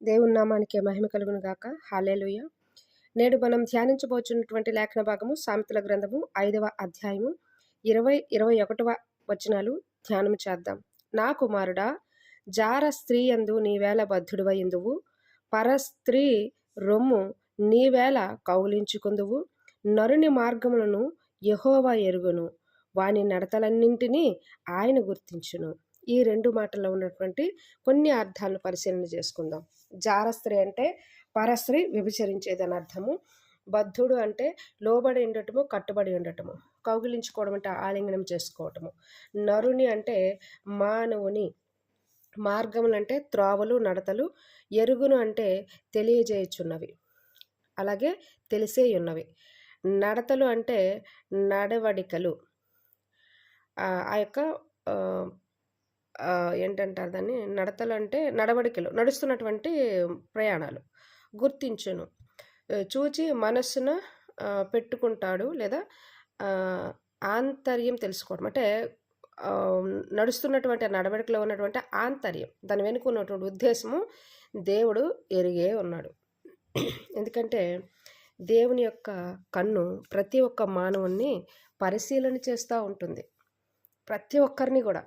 దేవుని నామానికి మహిమ కలుగును గాక. హల్లెలూయా. నేడు మనం ధ్యానించబోచున్నటువంటి లేఖన భాగము సామెతల గ్రంథము 5వ అధ్యాయము 20, 21 వచనాలు ధ్యానం చేద్దాం. నా కుమారుడా, జార స్త్రీ యందు నీవేళ బద్ధుడవయుందువు, పరస్త్రీ రొమ్ము నీవేళ కౌలించుకుందువు. నరుని మార్గములను యెహోవా ఎరుగును, వాని నడతలన్నింటినీ ఆయన గుర్తించును. ఈ 2 మాటల్లో ఉన్నటువంటి కొన్ని అర్థాలను పరిశీలన చేసుకుందాం. జారస్త్రీ అంటే పరస్త్రీ వ్యభిచరించేదని అర్థము. బద్ధుడు అంటే లోబడి ఉండటము, కట్టుబడి ఉండటము. కౌగిలించుకోవడం అంటే ఆలింగనం చేసుకోవటము. నరుని అంటే మానవుని. మార్గములు అంటే త్రోవలు, నడతలు. ఎరుగును అంటే తెలియజేయుచున్నవి, అలాగే తెలిసే ఉన్నవి. నడతలు అంటే నడవడికలు. ఆ యొక్క ఏంటంటారు దాన్ని, నడతలు అంటే నడవడికలు, నడుస్తున్నటువంటి ప్రయాణాలు. గుర్తించును, చూచి మనస్సున పెట్టుకుంటాడు, లేదా ఆంతర్యం తెలుసుకోవడం అంటే నడుస్తున్నటువంటి నడవడికలో ఉన్నటువంటి ఆంతర్యం, దాని వెనుక ఉన్నటువంటి ఉద్దేశము దేవుడు ఎరిగే ఉన్నాడు. ఎందుకంటే దేవుని యొక్క కన్ను ప్రతి ఒక్క మానవుణ్ణి పరిశీలన చేస్తూ ఉంటుంది. ప్రతి ఒక్కరిని కూడా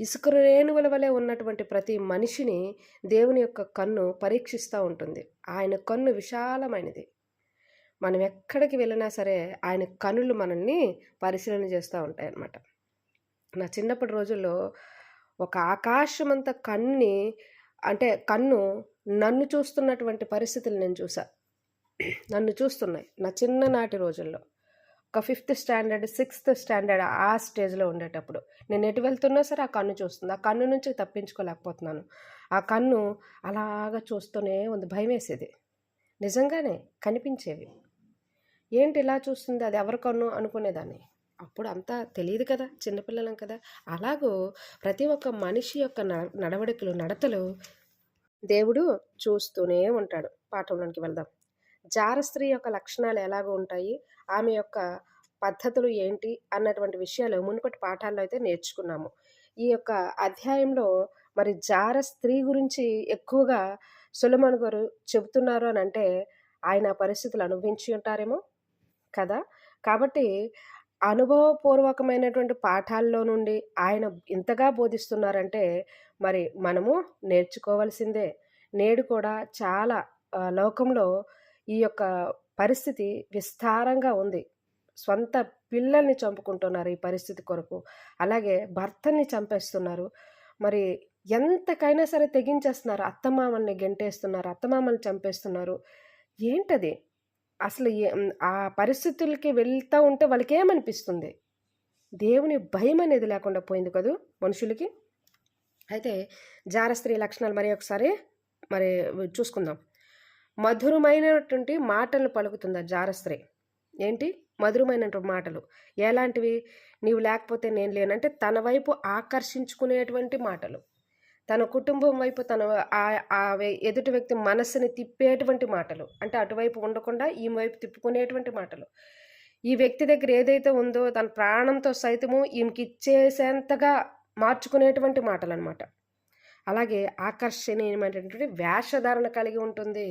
ఇసుక రేణువుల వలె ఉన్నటువంటి ప్రతి మనిషిని దేవుని యొక్క కన్ను పరీక్షిస్తూ ఉంటుంది. ఆయన కన్ను విశాలమైనది. మనం ఎక్కడికి వెళ్ళినా సరే ఆయన కన్నులు మనల్ని పరిశీలన చేస్తూ ఉంటాయి అన్నమాట. నా చిన్నప్పటి రోజుల్లో ఒక ఆకాశమంత కన్ను నన్ను చూస్తున్నటువంటి పరిస్థితులు నేను చూసా. నన్ను చూస్తున్నాయి నా చిన్ననాటి రోజుల్లో. ఒక 5th స్టాండర్డ్ 6th స్టాండర్డ్ ఆ స్టేజ్లో ఉండేటప్పుడు నేను ఎటు వెళ్తున్నా సరే ఆ కన్ను చూస్తుంది. ఆ కన్ను నుంచి తప్పించుకోలేకపోతున్నాను. ఆ కన్ను అలాగా చూస్తూనే ఉంది. భయం వేసేది. నిజంగానే కనిపించేవి. ఏంటి ఇలా చూస్తుంది, అది ఎవరి కన్ను అనుకునేదాన్ని. అప్పుడు అంతా తెలియదు కదా, చిన్నపిల్లలం కదా. అలాగూ ప్రతి ఒక్క మనిషి యొక్క నడవడికలు, నడతలు దేవుడు చూస్తూనే ఉంటాడు. పాఠంలోనికి వెళ్దాం. జారస్త్రీ యొక్క లక్షణాలు ఎలాగో ఉంటాయి, ఆమె యొక్క పద్ధతులు ఏంటి అన్నటువంటి విషయాలు మునుపటి పాఠాల్లో అయితే నేర్చుకున్నాము. ఈ యొక్క అధ్యాయంలో మరి జారస్త్రీ గురించి ఎక్కువగా సొలొమోను గారు చెబుతున్నారు అని అంటే ఆయన పరిస్థితులు అనుభవించి ఉంటారేమో కదా. కాబట్టి అనుభవపూర్వకమైనటువంటి పాఠాల్లో నుండి ఆయన ఇంతగా బోధిస్తున్నారంటే మరి మనము నేర్చుకోవాల్సిందే. నేడు కూడా చాలా లోకంలో ఈ యొక్క పరిస్థితి విస్తారంగా ఉంది. స్వంత పిల్లల్ని చంపుకుంటున్నారు ఈ పరిస్థితి కొరకు. అలాగే భర్తల్ని చంపేస్తున్నారు. మరి ఎంతకైనా సరే తెగించేస్తున్నారు. అత్తమామల్ని గెంటేస్తున్నారు, అత్తమామల్ని చంపేస్తున్నారు. ఏంటది అసలు? ఆ పరిస్థితులకి వెళ్తూ ఉంటే వాళ్ళకి ఏమనిపిస్తుంది? దేవుని భయం అనేది లేకుండా పోయింది కదూ మనుషులకి. అయితే జారస్త్రీ లక్షణాలు మరి చూసుకుందాం. మధురమైనటువంటి మాటలను పలుకుతుంది ఆ జారస్త్రీ. ఏంటి మధురమైనటువంటి మాటలు? ఎలాంటివి? నీవు లేకపోతే నేను లేనంటే తన వైపు ఆకర్షించుకునేటువంటి మాటలు, తన కుటుంబం వైపు ఎదుటి వ్యక్తి మనస్సుని తిప్పేటువంటి మాటలు. అంటే అటువైపు ఉండకుండా ఈమె వైపు తిప్పుకునేటువంటి మాటలు. ఈ వ్యక్తి దగ్గర ఏదైతే ఉందో తన ప్రాణంతో సైతము ఈమెకి ఇచ్చేసేంతగా మార్చుకునేటువంటి మాటలు అనమాట. అలాగే ఆకర్షణీయమైనటువంటి వేషధారణ కలిగి ఉంటుంది.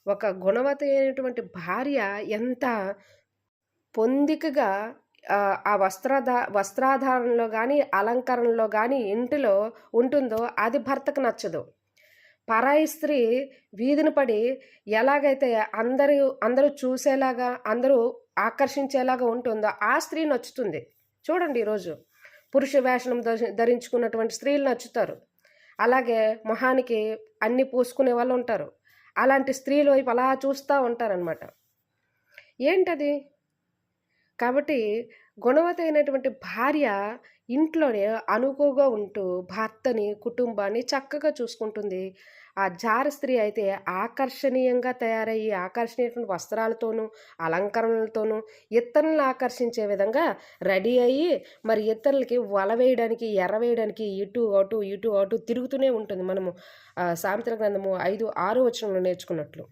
ఒక గుణవతి అయినటువంటి భార్య ఎంత పొందికగా ఆ వస్త్రాధారణలో కానీ, అలంకరణలో కానీ ఇంటిలో ఉంటుందో అది భర్తకు నచ్చదు. పరాయి స్త్రీ వీధిని పడి ఎలాగైతే అందరూ చూసేలాగా, అందరూ ఆకర్షించేలాగా ఉంటుందో ఆ స్త్రీ నచ్చుతుంది. చూడండి, ఈరోజు పురుష వేషం ధరించుకున్నటువంటి స్త్రీలు నచ్చుతారు. అలాగే మొహానికి అన్నీ పూసుకునే వాళ్ళు ఉంటారు. అలాంటి స్త్రీలు వైపు అలా చూస్తూ ఉంటారనమాట. ఏంటది? కాబట్టి గుణవతి అయినటువంటి భార్య ఇంట్లోనే అనుకువగా ఉంటూ భర్తని, కుటుంబాన్ని చక్కగా చూసుకుంటుంది. ఆ జారస్త్రీ అయితే ఆకర్షణీయంగా తయారయ్యి ఆకర్షణీయటువంటి వస్త్రాలతోనూ, అలంకరణలతోనూ ఇతరులను ఆకర్షించే విధంగా రెడీ అయ్యి మరి ఇతరులకి వల వేయడానికి, ఎర్ర వేయడానికి ఇటు అటు తిరుగుతూనే ఉంటుంది. మనము సామెతల గ్రంథము 5-6 వచనంలో నేర్చుకున్నట్లు.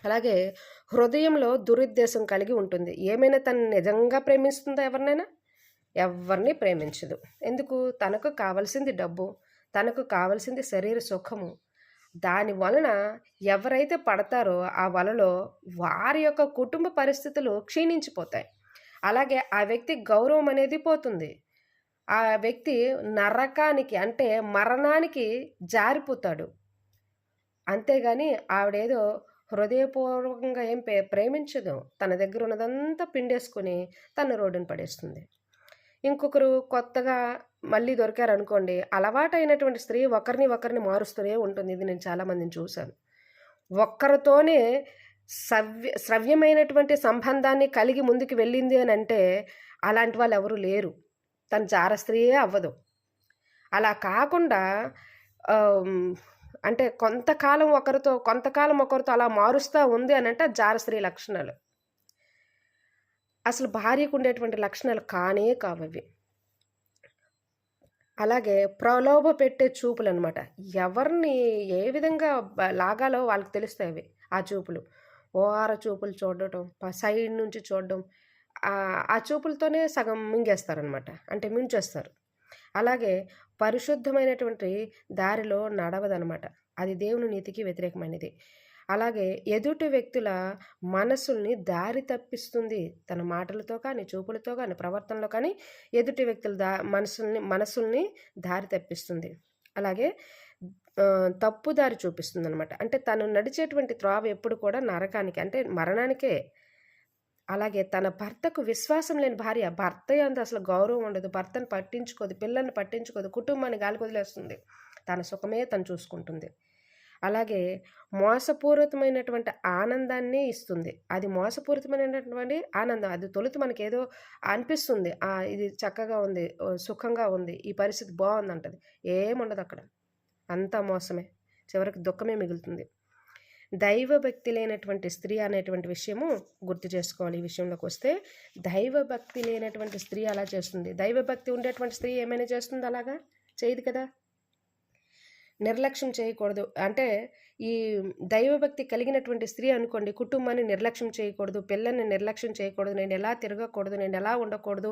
అలాగే హృదయంలో దురుద్దేశం కలిగి ఉంటుంది. ఏమైనా తను నిజంగా ప్రేమిస్తుందా ఎవరినైనా? ఎవరిని ప్రేమించదు. ఎందుకు? తనకు కావలసింది డబ్బు, తనకు కావలసింది శరీర సుఖము. దాని వలన ఎవరైతే పడతారో ఆ వలలో వారి యొక్క కుటుంబ పరిస్థితులు క్షీణించిపోతాయి. అలాగే ఆ వ్యక్తి గౌరవం అనేది పోతుంది. ఆ వ్యక్తి నరకానికి అంటే మరణానికి జారిపోతాడు. అంతేగాని ఆవిడేదో హృదయపూర్వకంగా ఏం ప్రేమించదు. తన దగ్గర ఉన్నదంతా పిండేసుకొని తను రోడ్డున పడేస్తుంది. ఇంకొకరు కొత్తగా మళ్ళీ దొరికారనుకోండి, అలవాటైనటువంటి స్త్రీ ఒకరిని మారుస్తూనే ఉంటుంది. ఇది నేను చాలామందిని చూశాను. ఒక్కరితోనే శ్రవ్యమైనటువంటి సంబంధాన్ని కలిగి ముందుకు వెళ్ళింది అనంటే అలాంటి వాళ్ళు ఎవరు లేరు. తను జార స్త్రీయే అవ్వదు. అలా కాకుండా అంటే కొంతకాలం ఒకరితో అలా మారుస్తూ ఉంది అనంటే జార స్త్రీ లక్షణాలు. అసలు భార్యకు ఉండేటువంటి లక్షణాలు కానే కావవి. అలాగే ప్రలోభ పెట్టే చూపులనమాట. ఎవరిని ఏ విధంగా లాగాలో వాళ్ళకి తెలుస్తాయి అవి. ఆ చూపులు. ఓఆర చూపులు చూడటం, సైడ్ నుంచి చూడడం. ఆ చూపులతోనే సగం మింగేస్తారనమాట. అంటే మించేస్తారు. అలాగే పరిశుద్ధమైనటువంటి దారిలో నడవదనమాట. అది దేవుని నీతికి వ్యతిరేకమైనది. అలాగే ఎదుటి వ్యక్తుల మనసుల్ని దారి తప్పిస్తుంది. తన మాటలతో కానీ, చూపులతో కానీ, ప్రవర్తనలో కానీ ఎదుటి వ్యక్తుల మనసుల్ని దారి తప్పిస్తుంది. అలాగే తప్పు దారి చూపిస్తుందనమాట. అంటే తను నడిచేటువంటి త్రోవ ఎప్పుడు కూడా నరకానికి అంటే మరణానికే. అలాగే తన భర్తకు విశ్వాసం లేని భార్య, భర్త యందు అసలు గౌరవం ఉండదు, భర్తను పట్టించుకోదు, పిల్లల్ని పట్టించుకోదు, కుటుంబాన్ని గాలికి వదిలేస్తుంది, తన సుఖమే తను చూసుకుంటుంది. అలాగే మోసపూరితమైనటువంటి ఆనందాన్ని ఇస్తుంది. అది మోసపూరితమైనటువంటి ఆనందం. అది తొలుత మనకేదో అనిపిస్తుంది, ఇది చక్కగా ఉంది, సుఖంగా ఉంది, ఈ పరిస్థితి బాగుందంటది. ఏముండదు అక్కడ, అంతా మోసమే. చివరికి దుఃఖమే మిగులుతుంది. దైవభక్తి లేనటువంటి స్త్రీ అనేటువంటి విషయము గుర్తు చేసుకోవాలి. ఈ విషయంలోకి వస్తే దైవభక్తి లేనటువంటి స్త్రీ అలా చేస్తుంది. దైవభక్తి ఉండేటువంటి స్త్రీ ఏమైనా చేస్తుంది? అలాగా చేయదు కదా. నిర్లక్ష్యం చేయకూడదు. అంటే ఈ దైవభక్తి కలిగినటువంటి స్త్రీ అనుకోండి, కుటుంబాన్ని నిర్లక్ష్యం చేయకూడదు, పిల్లల్ని నిర్లక్ష్యం చేయకూడదు, నేను ఎలా తిరగకూడదు, నేను ఎలా ఉండకూడదు,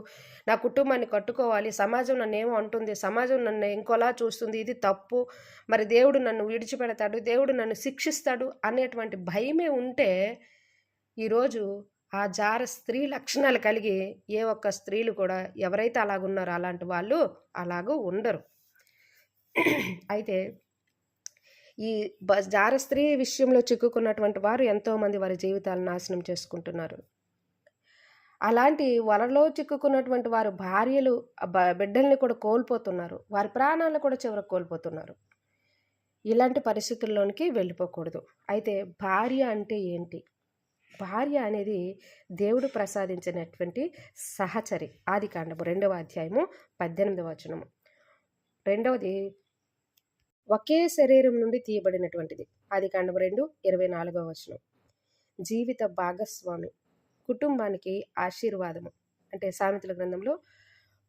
నా కుటుంబాన్ని కట్టుకోవాలి, సమాజం నన్ను ఏమో అంటుంది, సమాజం నన్ను ఇంకోలా చూస్తుంది, ఇది తప్పు, మరి దేవుడు నన్ను విడిచిపెడతాడు, దేవుడు నన్ను శిక్షిస్తాడు అనేటువంటి భయమే ఉంటే ఈరోజు ఆ జార స్త్రీ లక్షణాలు కలిగి ఏ ఒక్క స్త్రీలు కూడా ఎవరైతే అలాగున్నారో అలాంటి వాళ్ళు అలాగూ ఉండరు. అయితే ఈ జార స్త్రీ విషయంలో చిక్కుకున్నటువంటి వారు ఎంతోమంది వారి జీవితాలను నాశనం చేసుకుంటున్నారు. అలాంటి వలలో చిక్కుకున్నటువంటి వారు భార్యలు బిడ్డల్ని కూడా కోల్పోతున్నారు, వారి ప్రాణాలను కూడా చివరకు కోల్పోతున్నారు. ఇలాంటి పరిస్థితుల్లోనికి వెళ్ళిపోకూడదు. అయితే భార్య అంటే ఏంటి? భార్య అనేది దేవుడు ప్రసాదించినటువంటి సహచరి. ఆదికాండము 2వ అధ్యాయము 18వ వచనము. రెండవది ఒకే శరీరం నుండి తీయబడినటువంటిది. ఆదికాండము 2:24వ వచనం. జీవిత భాగస్వామి, కుటుంబానికి ఆశీర్వాదము. అంటే సామెతల గ్రంథంలో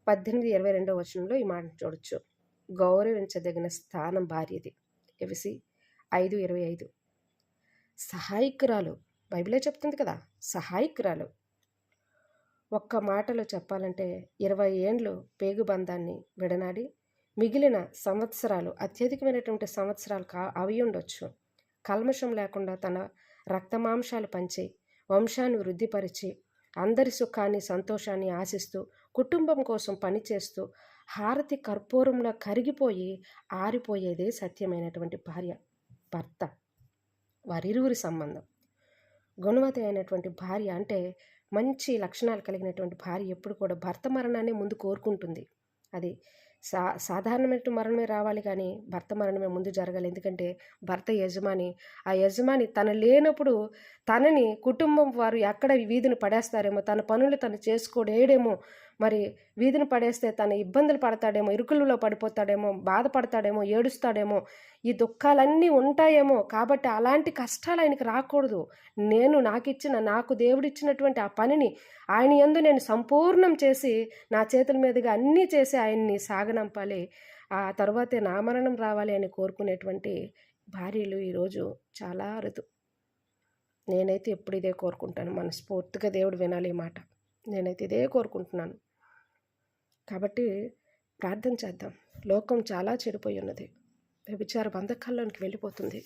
18:22వ వచనంలో ఈ మాట చూడొచ్చు. గౌరవించదగిన స్థానం భార్యది. ఎఫెసీ 5:25. సహాయకురాలు, బైబిలే చెప్తుంది కదా, సహాయకురాలు. ఒక్క మాటలో చెప్పాలంటే 20 ఏండ్లు పేగుబంధాన్ని విడనాడి మిగిలిన సంవత్సరాలు అత్యధికమైనటువంటి సంవత్సరాలు అవి ఉండొచ్చు, కల్మషం లేకుండా తన రక్తమాంసాలు పంచి వంశాన్ని వృద్ధిపరిచి అందరి సుఖాన్ని సంతోషాన్ని ఆశిస్తూ కుటుంబం కోసం పనిచేస్తూ హారతి కర్పూరంలో కరిగిపోయి ఆరిపోయేదే సత్యమైనటువంటి భార్య భర్త. వారిరువురి సంబంధం. గుణవతి అయినటువంటి భార్య అంటే మంచి లక్షణాలు కలిగినటువంటి భార్య ఎప్పుడు కూడా భర్త మరణాన్ని ముందు కోరుకుంటుంది. అది సాధారణమైన మరణమే రావాలి, కానీ భర్త మరణమే ముందు జరగాలి. ఎందుకంటే భర్త యజమాని. ఆ యజమాని తను లేనప్పుడు తనని కుటుంబం వారు ఎక్కడ వీధిని పడేస్తారేమో, తన పనులు తను చేసుకోడేమో, మరి వీధిని పడేస్తే తను ఇబ్బందులు పడతాడేమో, ఇరుకులలో పడిపోతాడేమో, బాధపడతాడేమో, ఏడుస్తాడేమో, ఈ దుఃఖాలన్నీ ఉంటాయేమో. కాబట్టి అలాంటి కష్టాలు ఆయనకి రాకూడదు. నాకు దేవుడిచ్చినటువంటి ఆ పనిని ఆయన యందు నేను సంపూర్ణం చేసి నా చేతుల మీదుగా అన్నీ చేసి ఆయన్ని సాగనంపాలి, ఆ తర్వాతే నా మరణం రావాలి అని కోరుకునేటువంటి భార్యలు ఈరోజు చాలా అరుదు. నేనైతే ఎప్పుడు ఇదే కోరుకుంటాను. మనస్ఫూర్తిగా దేవుడు వినాలి ఈ మాట. నేనైతే ఇదే కోరుకుంటున్నాను. కాబట్టి ప్రార్థన చేద్దాం. లోకం చాలా చెడిపోయి ఉన్నది. వ్యభిచార బంధకాల్లోనికి వెళ్ళిపోతుంది.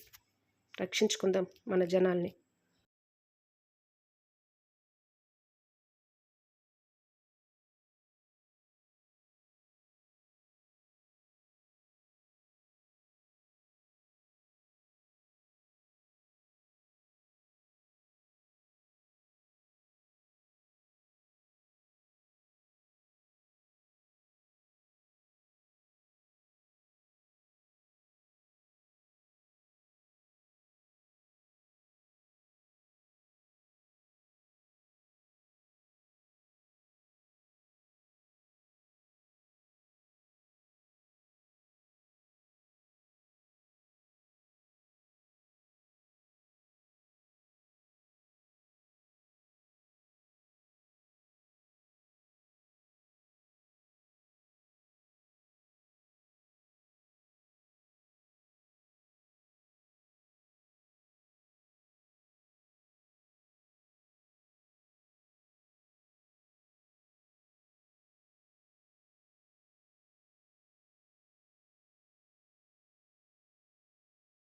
రక్షించుకుందాం మన జనాల్ని.